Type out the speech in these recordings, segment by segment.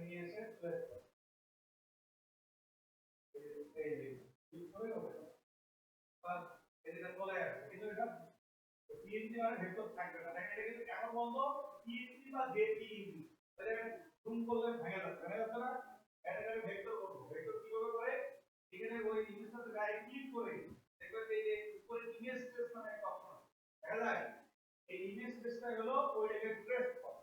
নিয়ে এসে প্লেস এই যে কি করে হবে বাস এটা চলে আসে কিন্তু এটা পিএনজি মানে ভেক্টর থাকবে না এটা কিন্তু কেমন বলবো পিএনজি বা জেপিএনজি তাহলে জুম করলে ভেঙে যাচ্ছে না এটা ভেক্টর করবো ভেক্টর কিভাবে করে এখানে ওই ইমেজের সাথে ডাইরেক্ট ক্লিক করে দেখবেন এই যে উপরে ইমেজ স্পেস নামে একটা অপশন দেখা যায় এই ইমেজ স্পেসটা হলো ওইটাকে প্রেস করে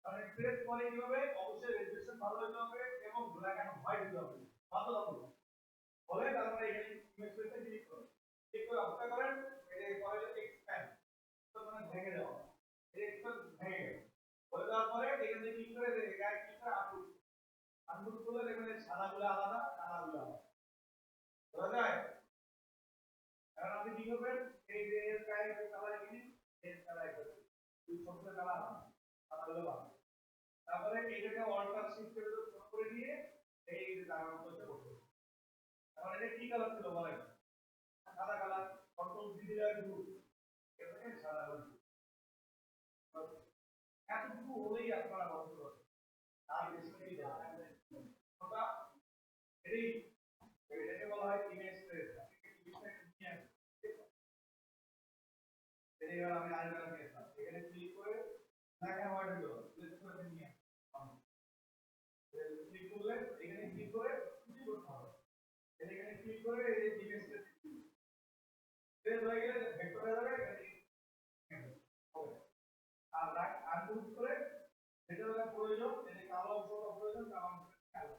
মানে প্রেস করে কিভাবে অবশ্যই রেজোলিউশন ভালো হতে হবে এবং ব্ল্যাক এন্ড হোয়াইট হতে হবে ভালো হবে বলে তারপরে এখানে ইমেজ স্পেসে ক্লিক করুন ক্লিক করে অপশন করেন এই পরে এক্সপ্যান্ড তো মানে ভেঙে যাওয়া এই এক্সপ্যান্ড ভেঙে গেল বলে দেওয়ার পরে এখানে ক্লিক করে গায়ে ক্লিক করে আনডু করলে দেখবেন সাদাগুলো আলাদা কালারগুলো আলাদা বোঝা যায় এখন আপনি কি করবেন এই যে এর গায়ে কালার এখানে এর কালার করবেন দুই সবগুলো কালার কালারগুলো বানাবেন তারপরে এইটাকে অল্টার শিফট করে দিয়ে এই যে কালার মধ্যে করতে এখন এটা কি কালার ছিল বলেন সাদা কালার কন্ট্রোল সি দিয়ে গ্রুপ এখানে সাদা কালার এতটুকু হলেই আপনারা বন্ধ করবেন আর বেশি নেই ওটা এটাই এটাকে বলা হয় ইমেজ স্পেস এবার আমি আরেকবার গেলাম এখানে ক্লিক করে ব্ল্যাক এন্ড হোয়াইট হলো প্লেস করে নিয়ে ক্লিক করলে এখানে ক্লিক করে কি করতে হবে এখানে ক্লিক করে এই যে ইমেজ স্পেস হয়ে গেলে ভেক্টর হয়ে যাবে এখানে হবে আর রাইট আনডু করে যেটা প্রয়োজন এই কালো অংশটা প্রয়োজন কালো অংশটা কালো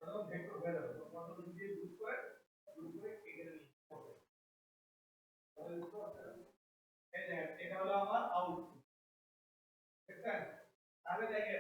তখন ভেক্টর হয়ে যাবে কন্ট্রোল দিয়ে গ্রুপ করে এখানে নিয়ে হবে এটা হলো আমার আউটপুট দেখছেন তাহলে দেখেন